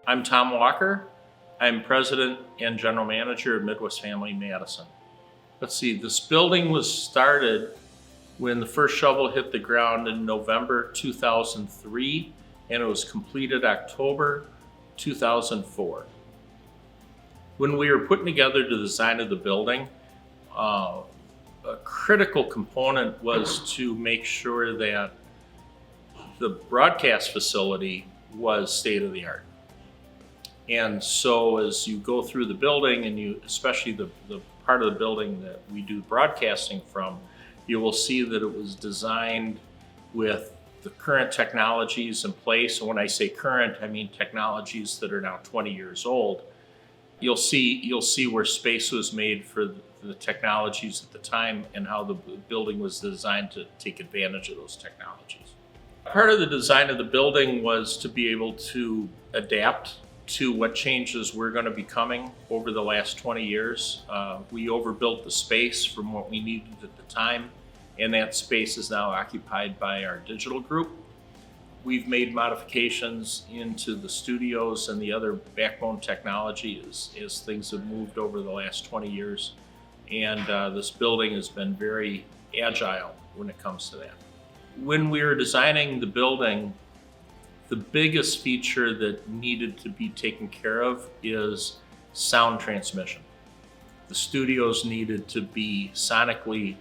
I'm Tom Walker. I'm president and general manager of Midwest Family Madison. Let's see, this building was started when the first shovel hit the ground in November 2003, and it was completed October 2004. When we were putting together the design of the building, a critical component was to make sure that the broadcast facility was state of the art. And so as you go through the building and especially the part of the building that we do broadcasting from, you will see that it was designed with the current technologies in place. And when I say current, I mean technologies that are now 20 years old. You'll see where space was made for the technologies at the time and how the building was designed to take advantage of those technologies. Part of the design of the building was to be able to adapt to what changes were going to be coming over the last 20 years. We overbuilt the space from what we needed at the time, and that space is now occupied by our digital group. We've made modifications into the studios and the other backbone technology as things have moved over the last 20 years. And this building has been very agile when it comes to that. When we were designing the building, the biggest feature that needed to be taken care of is sound transmission. The studios needed to be sonically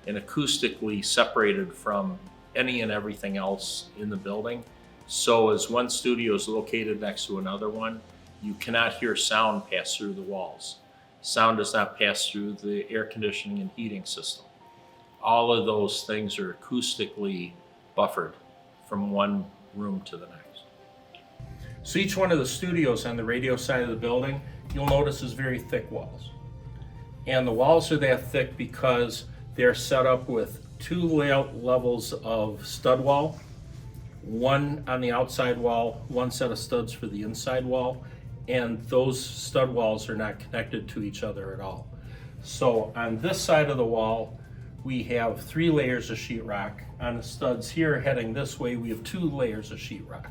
and acoustically separated from any and everything else in the building. So as one studio is located next to another one, you cannot hear sound pass through the walls. Sound does not pass through the air conditioning and heating system. All of those things are acoustically buffered from one room to the next. So each one of the studios on the radio side of the building, you'll notice is very thick walls. And the walls are that thick because they're set up with two layout levels of stud wall, one on the outside wall, one set of studs for the inside wall, and those stud walls are not connected to each other at all. So on this side of the wall, we have 3 layers of sheetrock. On the studs here heading this way, we have 2 layers of sheetrock.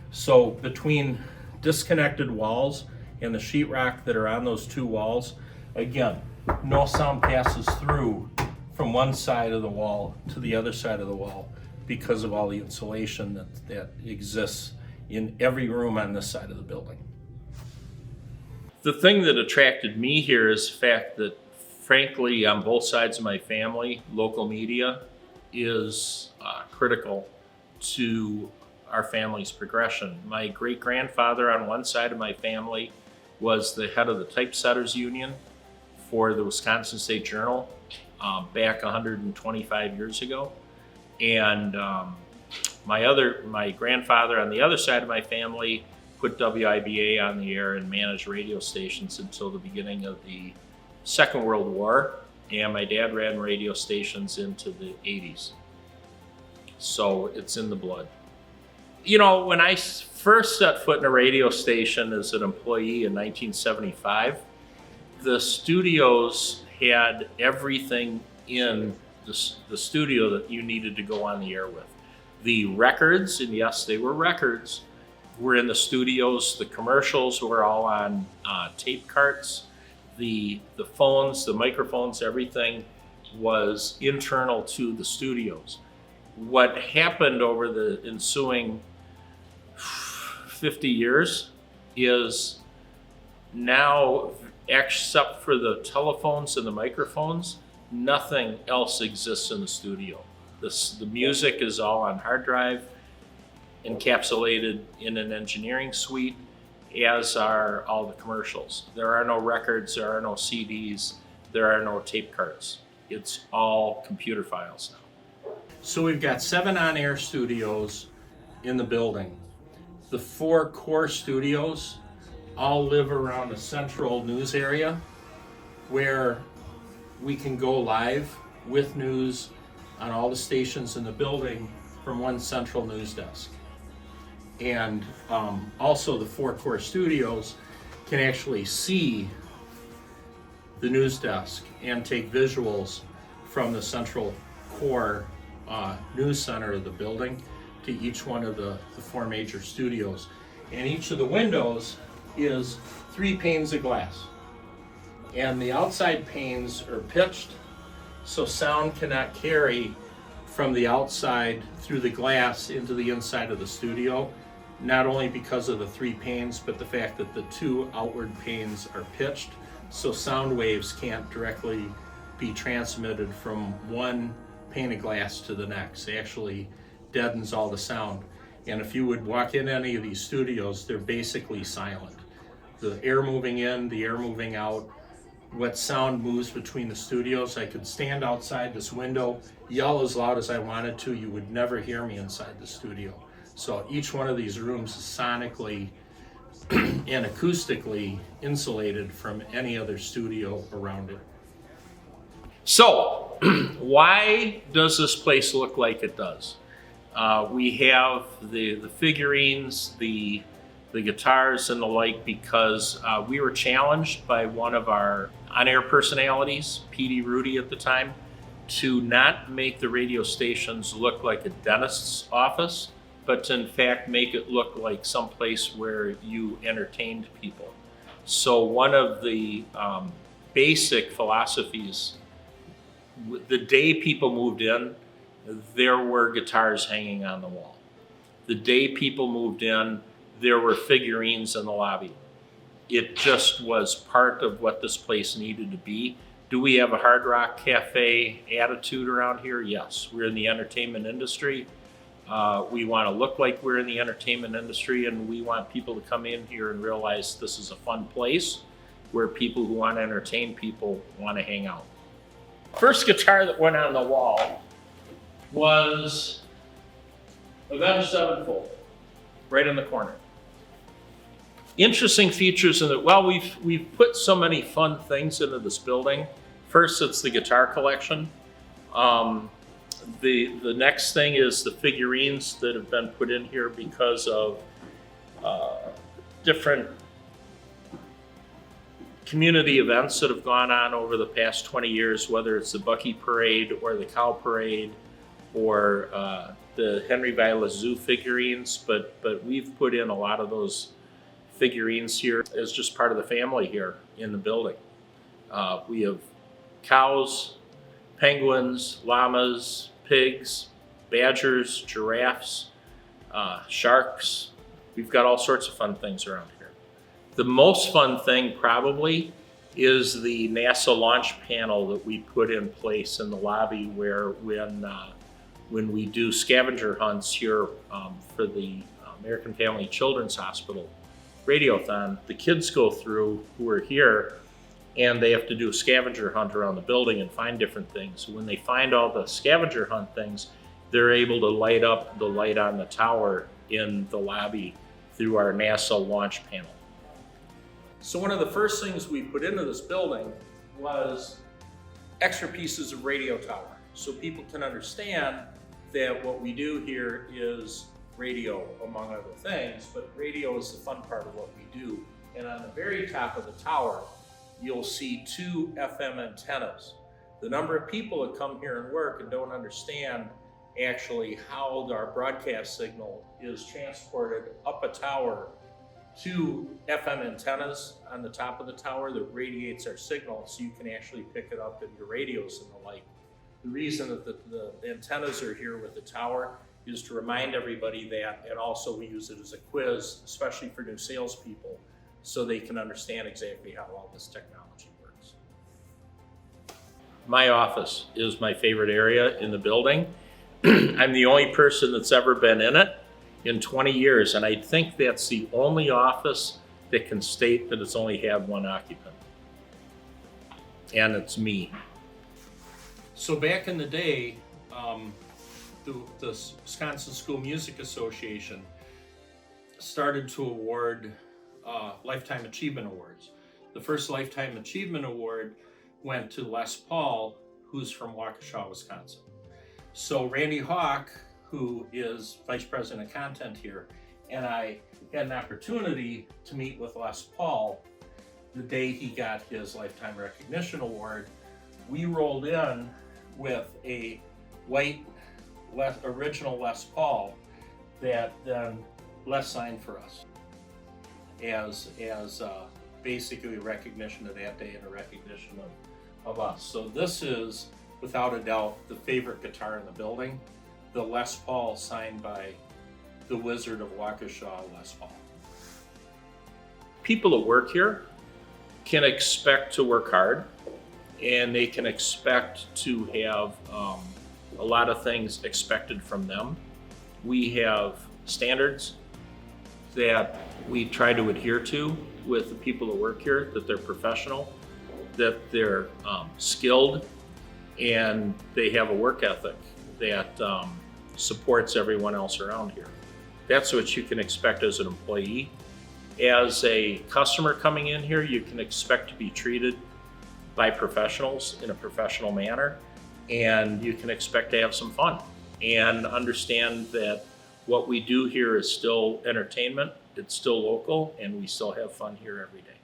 So between disconnected walls and the sheetrock that are on those 2 walls, again, no sound passes through from one side of the wall to the other side of the wall because of all the insulation that exists in every room on this side of the building. The thing that attracted me here is the fact that, frankly, on both sides of my family, local media is critical to our family's progression. My great-grandfather on one side of my family was the head of the typesetters union for the Wisconsin State Journal back 125 years ago. And my grandfather on the other side of my family put WIBA on the air and managed radio stations until the beginning of the Second World War. And my dad ran radio stations into the 80s. So it's in the blood. You know, when I first set foot in a radio station as an employee in 1975, the studios had everything in the studio that you needed to go on the air with. The records, and yes, they were records, were in the studios. The commercials were all on tape carts. The phones, the microphones, everything was internal to the studios. What happened over the ensuing 50 years is now, except for the telephones and the microphones, nothing else exists in the studio. The music is all on hard drive, encapsulated in an engineering suite, as are all the commercials. There are no records, there are no CDs, there are no tape carts. It's all computer files now. So we've got 7 on-air studios in the building. The 4 core studios all live around a central news area where we can go live with news on all the stations in the building from one central news desk. And also the 4 core studios can actually see the news desk and take visuals from the central core news center of the building to each one of the 4 major studios. And each of the windows is 3 panes of glass. And the outside panes are pitched so sound cannot carry from the outside through the glass into the inside of the studio, not only because of the 3 panes, but the fact that the 2 outward panes are pitched so sound waves can't directly be transmitted from one pane of glass to the next. It actually deadens all the sound. And if you would walk in any of these studios, they're basically silent. The air moving in, the air moving out, what sound moves between the studios. I could stand outside this window, yell as loud as I wanted to, you would never hear me inside the studio. So each one of these rooms is sonically and acoustically insulated from any other studio around it. So, why does this place look like it does? We have the figurines, the guitars and the like, because we were challenged by one of our on-air personalities, P.D. Rudy at the time, to not make the radio stations look like a dentist's office, but to in fact make it look like someplace where you entertained people. So one of the basic philosophies, the day people moved in, there were guitars hanging on the wall. The day people moved in, there were figurines in the lobby. It just was part of what this place needed to be. Do we have a Hard Rock Cafe attitude around here? Yes. We're in the entertainment industry. We want to look like we're in the entertainment industry, and we want people to come in here and realize this is a fun place where people who want to entertain people want to hang out. First guitar that went on the wall was Avenged Sevenfold, right in the corner. Interesting features in that, well, we've put so many fun things into this building. First, it's the guitar collection. The next thing is the figurines that have been put in here because of different community events that have gone on over the past 20 years, whether it's the Bucky Parade or the Cow Parade or the Henry Vilas Zoo figurines, but we've put in a lot of those figurines here as just part of the family here in the building. We have cows, penguins, llamas, pigs, badgers, giraffes, sharks. We've got all sorts of fun things around here. The most fun thing probably is the NASA launch panel that we put in place in the lobby, where when we do scavenger hunts here for the American Family Children's Hospital Radiothon, the kids go through who are here and they have to do a scavenger hunt around the building and find different things. When they find all the scavenger hunt things, they're able to light up the light on the tower in the lobby through our NASA launch panel. So one of the first things we put into this building was extra pieces of radio tower, so people can understand that what we do here is radio, among other things, but radio is the fun part of what we do. And on the very top of the tower, you'll see 2 FM antennas. The number of people that come here and work and don't understand actually how our broadcast signal is transported up a tower to FM antennas on the top of the tower that radiates our signal, so you can actually pick it up in your radios and the like. The reason that the antennas are here with the tower is to remind everybody that, and also we use it as a quiz, especially for new salespeople, so they can understand exactly how all this technology works. My office is my favorite area in the building. I'm the only person that's ever been in it in 20 years, and I think that's the only office that can state that it's only had one occupant, and it's me. So back in the day, the Wisconsin School Music Association started to award Lifetime Achievement Awards. The first Lifetime Achievement Award went to Les Paul, who's from Waukesha, Wisconsin. So Randy Hawk, who is Vice President of Content here, and I had an opportunity to meet with Les Paul the day he got his Lifetime Recognition Award. We rolled in with a white original Les Paul that then Les signed for us. as basically recognition of that day and a recognition of us. So this is, without a doubt, the favorite guitar in the building, the Les Paul signed by the Wizard of Waukesha, Les Paul. People that work here can expect to work hard, and they can expect to have a lot of things expected from them. We have standards that we try to adhere to with the people that work here, that they're professional, that they're skilled, and they have a work ethic that supports everyone else around here. That's what you can expect as an employee. As a customer coming in here, you can expect to be treated by professionals in a professional manner, and you can expect to have some fun and understand that what we do here is still entertainment, it's still local, and we still have fun here every day.